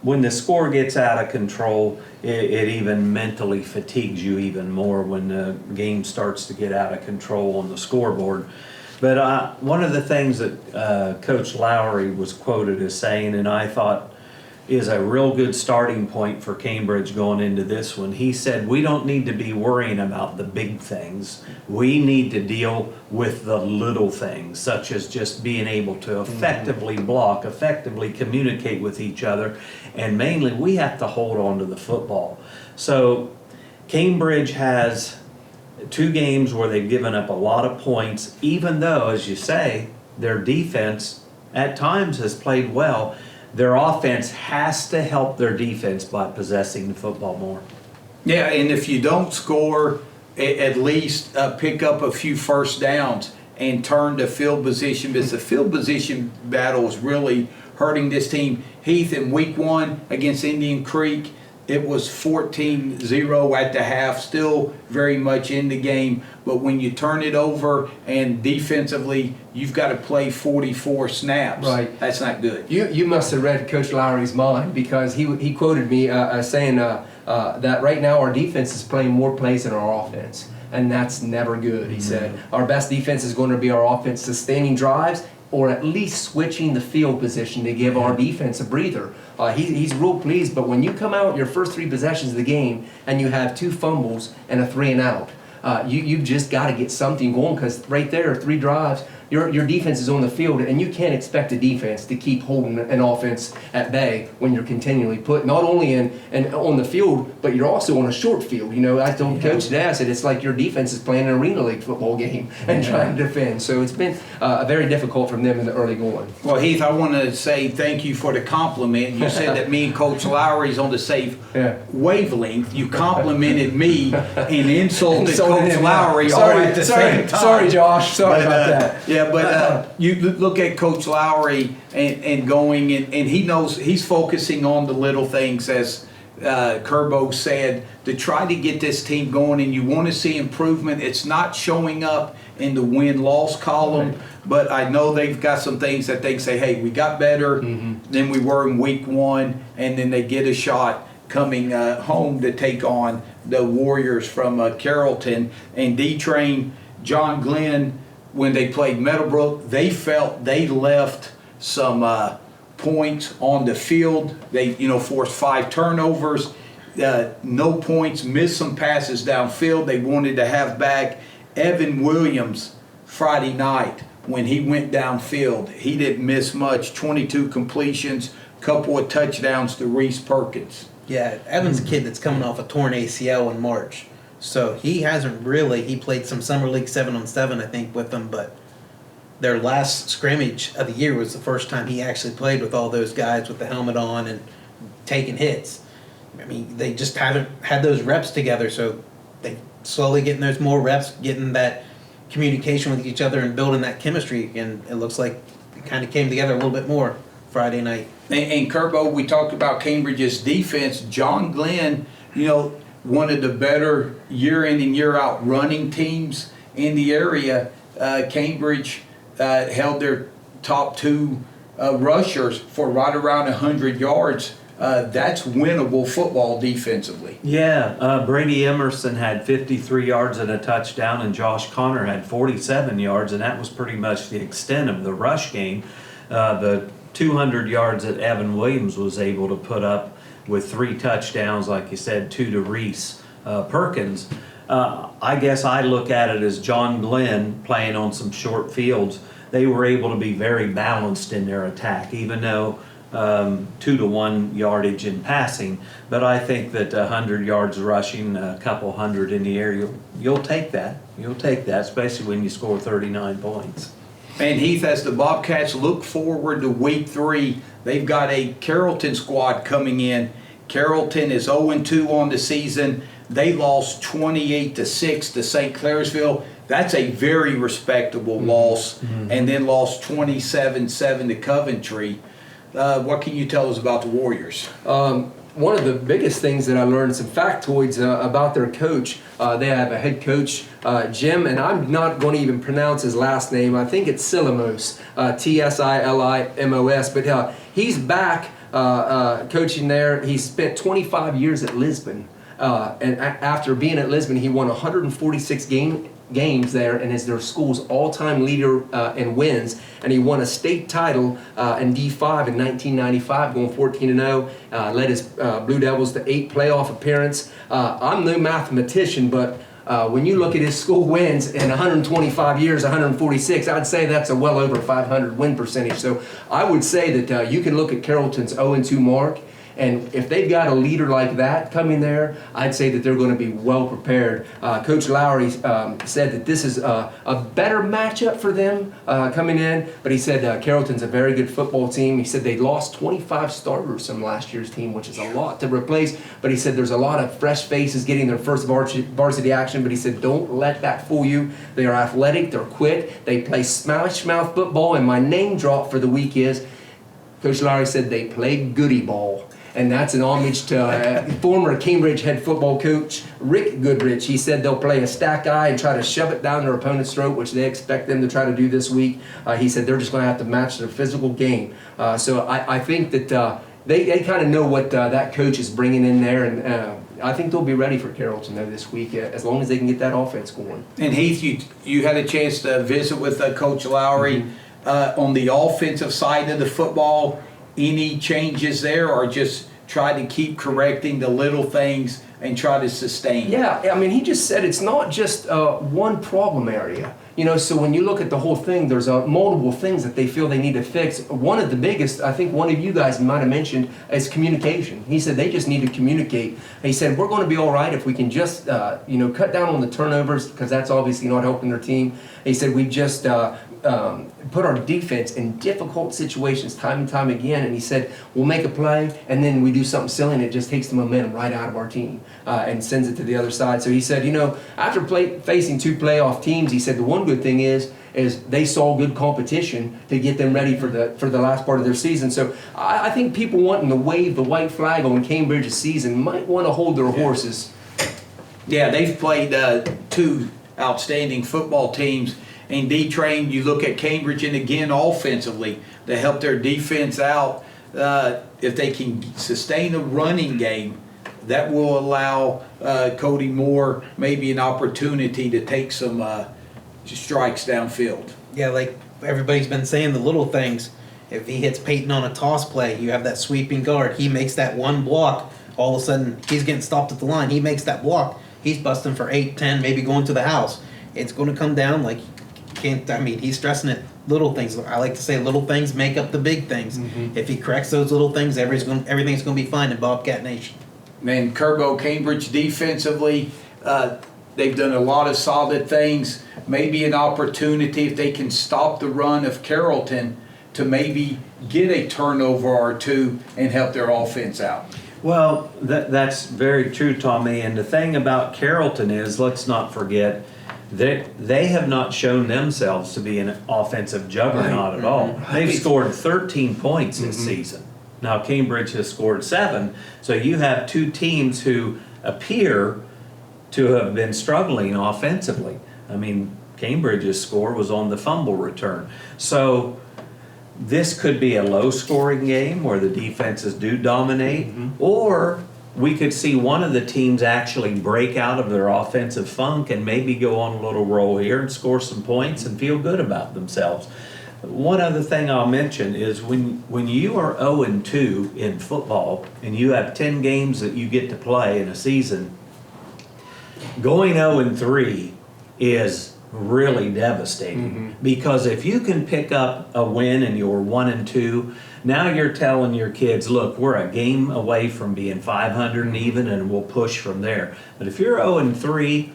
when the score gets out of control, it even mentally fatigues you even more when the game starts to get out of control on the scoreboard. But one of the things that Coach Lowry was quoted as saying, and I thought is a real good starting point for Cambridge going into this one. He said, we don't need to be worrying about the big things. We need to deal with the little things, such as just being able to effectively block, effectively communicate with each other, and mainly we have to hold on to the football. So Cambridge has 2 games where they've given up a lot of points, even though, as you say, their defense at times has played well. Their offense has to help their defense by possessing the football more. Yeah, and if you don't score, at least pick up a few first downs and turn the field position, because the field position battle is really hurting this team. Heath, in week 1 against Indian Creek, it was 14-0 at the half, still very much in the game. But when you turn it over and defensively, you've got to play 44 snaps. Right. That's not good. You must have read Coach Lowry's mind, because he quoted me saying that right now our defense is playing more plays than our offense. And that's never good, he said. Our best defense is going to be our offense sustaining drives, or at least switching the field position to give our defense a breather. He's real pleased, but when you come out your first 3 possessions of the game and you have 2 fumbles and a 3 and out, you've just got to get something going, because right there, 3 drives, your defense is on the field, and you can't expect a defense to keep holding an offense at bay when you're continually put not only in on the field, but you're also on a short field. You know, I told Coach today, I said it's like your defense is playing an Arena League football game and trying to defend. So it's been very difficult from them in the early going. Well, Heath, I want to say thank you for the compliment. You said that me and Coach Lowry's on the same wavelength. You complimented me and insulted Coach Lowry all at the same time. Sorry, Josh. Sorry about that. Yeah, but you look at Coach Lowry and going, and he knows he's focusing on the little things, as Kerbo said, to try to get this team going, and you want to see improvement. It's not showing up in the win-loss column, but I know they've got some things that they say, hey, we got better than we were in week 1, and then they get a shot coming home to take on the Warriors from Carrollton. And D-Train, John Glenn, when they played Meadowbrook, they felt they left some points on the field. They, forced 5 turnovers, no points, missed some passes downfield. They wanted to have back Evan Williams Friday night when he went downfield. He didn't miss much, 22 completions, couple of touchdowns to Reese Perkins. Yeah, Evan's a kid that's coming off a torn ACL in March. So he hasn't really, he played some Summer League 7-on-7, I think, with them, but their last scrimmage of the year was the first time he actually played with all those guys with the helmet on and taking hits. I mean, they just haven't had those reps together, so they slowly getting those more reps, getting that communication with each other and building that chemistry, and it looks like it kind of came together a little bit more Friday night. And Kerbo, we talked about Cambridge's defense. John Glenn, one of the better year in and year out running teams in the area. Cambridge held their top 2 rushers for right around 100 yards. That's winnable football defensively. Yeah, Brady Emerson had 53 yards and a touchdown, and Josh Connor had 47 yards, and that was pretty much the extent of the rush game. The 200 yards that Evan Williams was able to put up with 3 touchdowns, like you said, 2 to Reese Perkins. I guess I look at it as John Glenn playing on some short fields. They were able to be very balanced in their attack, even though 2 to 1 yardage in passing. But I think that 100 yards rushing, a couple hundred in the air, you'll take that. You'll take that, especially when you score 39 points. And Heath, as the Bobcats look forward to week 3, they've got a Carrollton squad coming in. Carrollton is 0-2 on the season. They lost 28-6 to St. Clairsville. That's a very respectable loss. And then lost 27-7 to Coventry. What can you tell us about the Warriors? One of the biggest things that I learned, some factoids about their coach. They have a head coach, Jim, and I'm not going to even pronounce his last name. I think it's Silimos, T-S-I-L-I-M-O-S. But he's back coaching there. He spent 25 years at Lisbon. And after being at Lisbon, he won 146 games there and is their school's all-time leader in wins. And he won a state title in D5 in 1995, going 14-0. Led his Blue Devils to 8 playoff appearance. I'm no mathematician, but when you look at his school wins in 125 years, 146, I'd say that's a well over 500 win percentage. So I would say that you can look at Carrollton's 0-2 mark, and if they've got a leader like that coming there, I'd say that they're going to be well prepared. Coach Lowry said that this is a better matchup for them coming in, but he said Carrollton's a very good football team. He said they lost 25 starters from last year's team, which is a lot to replace, but he said there's a lot of fresh faces getting their first varsity action, but he said don't let that fool you. They are athletic, they're quick, they play smash mouth football, and my name drop for the week is Coach Lowry said they play goody ball. And that's an homage to former Cambridge head football coach Rick Goodrich. He said they'll play a stack eye and try to shove it down their opponent's throat, which they expect them to try to do this week. He said they're just going to have to match their physical game. So I think that they kind of know what that coach is bringing in there, and I think they'll be ready for Carrollton though this week, as long as they can get that offense going. And Heath, you had a chance to visit with Coach Lowry on the offensive side of the football. Any changes there, or just try to keep correcting the little things and try to sustain? Yeah, I mean, he just said it's not just one problem area. You know, so when you look at the whole thing, there's multiple things that they feel they need to fix. One of the biggest, I think one of you guys might have mentioned, is communication. He said they just need to communicate. He said we're going to be all right if we can just, cut down on the turnovers, because that's obviously not helping their team. He said we just put our defense in difficult situations time and time again, and he said we'll make a play and then we do something silly and it just takes the momentum right out of our team and sends it to the other side. So he said, after facing 2 playoff teams, he said the one good thing is they saw good competition to get them ready for the last part of their season. So I think people wanting to wave the white flag on Cambridge's season might want to hold their horses. Yeah, they've played 2 outstanding football teams. And D-Train, you look at Cambridge, and again, offensively, they help their defense out. If they can sustain a running game, that will allow Cody Moore maybe an opportunity to take some strikes downfield. Yeah, like everybody's been saying, the little things. If he hits Peyton on a toss play, you have that sweeping guard. He makes that one block. All of a sudden, he's getting stopped at the line. He makes that block. He's busting for 8, 10, maybe going to the house. It's going to come down like... he's stressing it. Little things. I like to say little things make up the big things. Mm-hmm. If he corrects those little things, everything's going to be fine in Bobcat Nation. Man, Kerbo, Cambridge defensively, they've done a lot of solid things. Maybe an opportunity if they can stop the run of Carrollton to maybe get a turnover or 2 and help their offense out. Well, that's very true, Tommy. And the thing about Carrollton is, let's not forget, they have not shown themselves to be an offensive juggernaut at all. They've scored 13 points this season. Now Cambridge has scored 7. So you have 2 teams who appear to have been struggling offensively. I mean, Cambridge's score was on the fumble return. So this could be a low-scoring game where the defenses do dominate, or we could see one of the teams actually break out of their offensive funk and maybe go on a little roll here and score some points and feel good about themselves. One other thing I'll mention is when you are 0-2 in football and you have 10 games that you get to play in a season, going 0-3 is really devastating, because if you can pick up a win and you're 1-2, now you're telling your kids, look, we're a game away from being 500 and even, and we'll push from there. But if you're 0-3,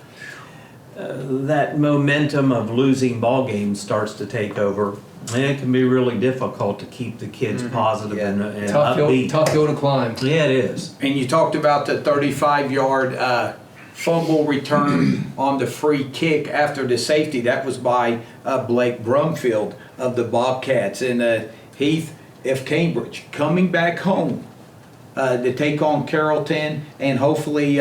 that momentum of losing ball games starts to take over, and it can be really difficult to keep the kids positive and upbeat. Tough hill to climb. Yeah, it is. And you talked about the 35-yard fumble return on the free kick after the safety. That was by Blake Brumfield of the Bobcats. And Heath, if Cambridge coming back home to take on Carrollton, and hopefully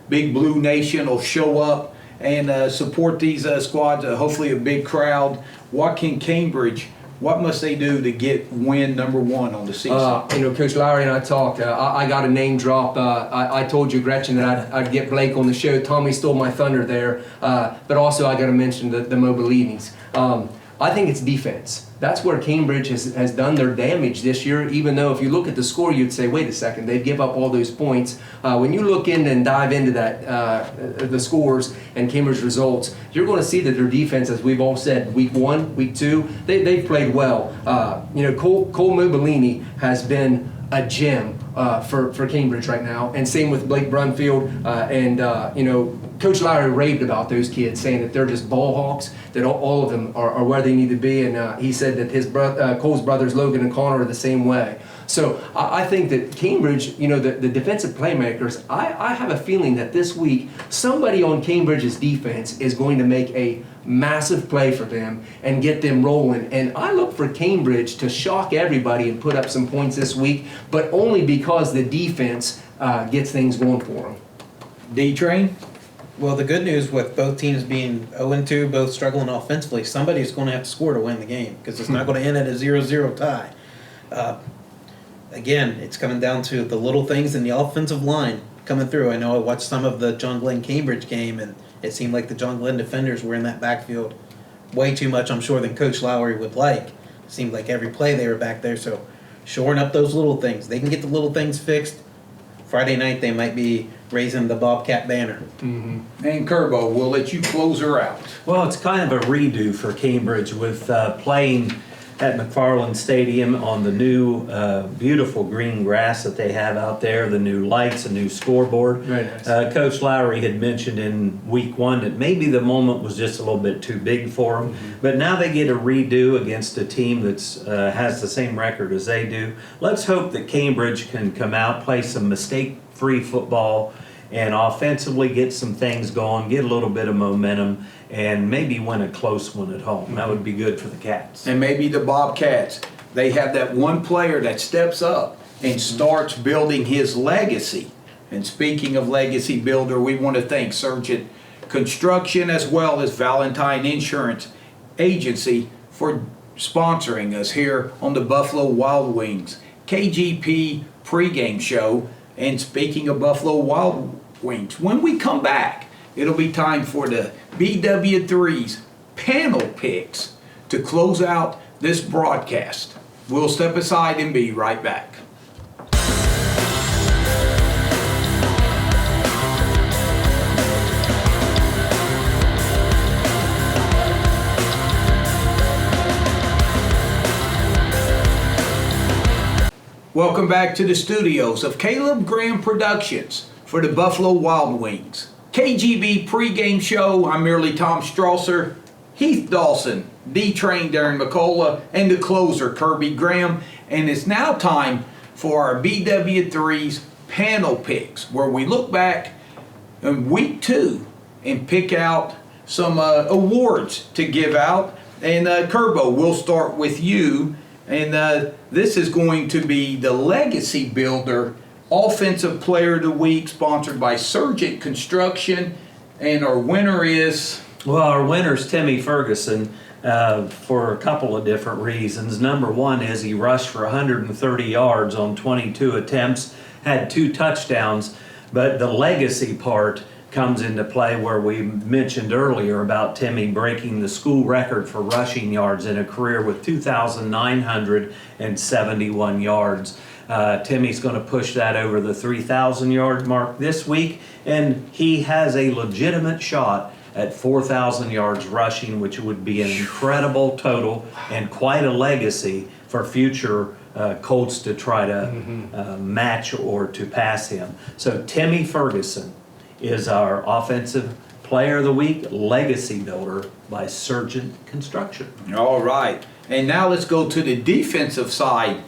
Big Blue Nation will show up and support these squads, hopefully a big crowd, what can Cambridge What must they do to get win number one on the season? Coach Lowry and I talked. I got a name drop. I told you, Gretchen, that I'd get Blake on the show. Tommy stole my thunder there. But also I got to mention the Mobilinis. I think it's defense. That's where Cambridge has done their damage this year, even though if you look at the score, you'd say, wait a second, they give up all those points. When you look in and dive into that, the scores and Cambridge results, you're going to see that their defense, as we've all said, week 1, week 2, they've played well. Cole Mobilini has been a gem for Cambridge right now, and same with Blake Brunfield, Coach Lowry raved about those kids, saying that they're just ball hawks, that all of them are where they need to be, and he said that his Cole's brothers Logan and Connor are the same way. So I think that Cambridge, the defensive playmakers, I have a feeling that this week somebody on Cambridge's defense is going to make a massive play for them and get them rolling. And I look for Cambridge to shock everybody and put up some points this week, but only because the defense gets things going for them. D-Train? Well, the good news with both teams being 0-2, both struggling offensively, somebody's going to have to score to win the game because it's not going to end at a 0-0 tie. Again, it's coming down to the little things in the offensive line coming through. I know I watched some of the John Glenn Cambridge game, and it seemed like the John Glenn defenders were in that backfield way too much, I'm sure, than Coach Lowry would like. It seemed like every play they were back there. So shoring up those little things. They can get the little things fixed. Friday night they might be raising the Bobcat banner. Mm-hmm. And Kerbo, we'll let you close her out. Well, it's kind of a redo for Cambridge with playing at McFarland Stadium on the new beautiful green grass that they have out there, the new lights, a new scoreboard. Very nice. Coach Lowry had mentioned in week 1 that maybe the moment was just a little bit too big for them, but now they get a redo against a team that's has the same record as they do. Let's hope that Cambridge can come out, play some mistake-free football, and offensively get some things going, get a little bit of momentum, and maybe win a close one at home. That would be good for the Cats. And maybe the Bobcats, they have that one player that steps up and starts building his legacy. And speaking of legacy builder, we want to thank Surgeon Construction as well as Valentine Insurance Agency for sponsoring us here on the Buffalo Wild Wings KGP pregame show. And speaking of Buffalo Wild Wings, when we come back, it'll be time for the BW3's panel picks to close out this broadcast. We'll step aside and be right back. Welcome back to the studios of Caleb Graham Productions for the Buffalo Wild Wings KGB pregame show. I'm merely Tom Strasser, Heath Dawson, D-Train Darren McCullough, and the closer Kirby Graham. And it's now time for our BW3's panel picks, where we look back in week 2 and pick out some awards to give out. And Kerbo, we'll start with you. And this is going to be the Legacy Builder Offensive Player of the Week, sponsored by Surgeon Construction. And our winner is... Well, our winner's Timmy Ferguson for a couple of different reasons. Number one is he rushed for 130 yards on 22 attempts, had 2 touchdowns, but the legacy part comes into play where we mentioned earlier about Timmy breaking the school record for rushing yards in a career with 2,971 yards. Timmy's going to push that over the 3,000 yard mark this week, and he has a legitimate shot at 4,000 yards rushing, which would be an incredible total and quite a legacy for future Colts to try to match or to pass him. So Timmy Ferguson is our Offensive Player of the Week Legacy Builder by Surgeon Construction. All right. And now let's go to the defensive side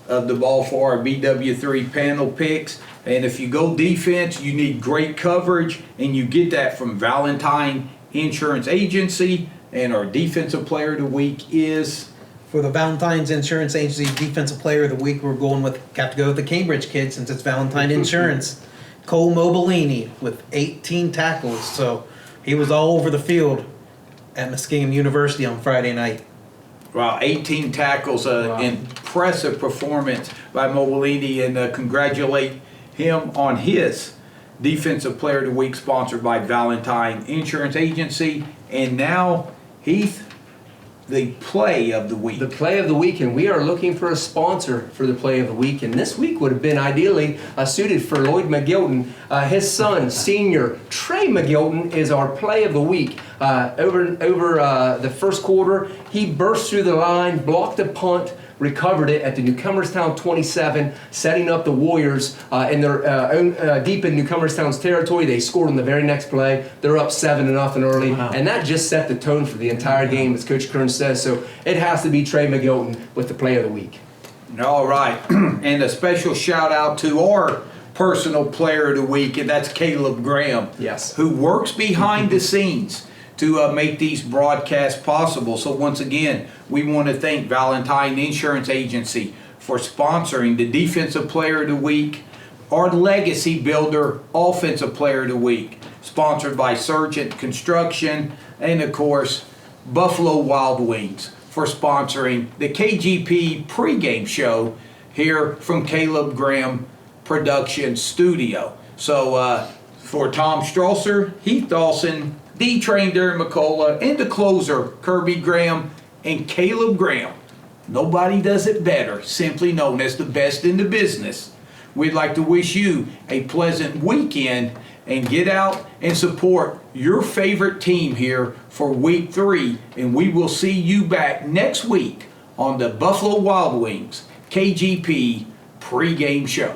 of the ball for our BW3 panel picks. And if you go defense, you need great coverage, and you get that from Valentine Insurance Agency. And our Defensive Player of the Week is... For the Valentine's Insurance Agency Defensive Player of the Week, we're going with, got to go with the Cambridge kid since it's Valentine Insurance. Cole Mobilini with 18 tackles, so he was all over the field at Muskingum University on Friday night. Wow, 18 tackles, Wow. impressive performance by Mobilini, and congratulate him on his Defensive Player of the Week, sponsored by Valentine Insurance Agency. And now, Heath, the Play of the Week. The Play of the Week, and we are looking for a sponsor for the Play of the Week. And this week would have been ideally suited for Lloyd McGilton. His son, senior Trey McGilton, is our Play of the Week. Over the first quarter, he burst through the line, blocked a punt, recovered it at the Newcomerstown 27, setting up the Warriors in their own deep in Newcomerstown's territory. They scored on the very next play. They're up 7-0 early, and that just set the tone for the entire game, as Coach Kern says. So it has to be Trey McGilton with the Play of the Week. All right, and a special shout out to our personal Player of the Week, and that's Caleb Graham, Yes. who works behind the scenes to make these broadcasts possible. So once again, we want to thank Valentine Insurance Agency for sponsoring the Defensive Player of the Week, our Legacy Builder Offensive Player of the Week, sponsored by Sergeant Construction, and of course, Buffalo Wild Wings for sponsoring the KGP pregame show here from Caleb Graham Production Studio. So for Tom Strasser, Heath Dawson, D-Train Darren McCullough, and the closer, Kirby Graham and Caleb Graham. Nobody does it better, simply known as the best in the business. We'd like to wish you a pleasant weekend and get out and support your favorite team here for week 3. And we will see you back next week on the Buffalo Wild Wings KGP pregame show.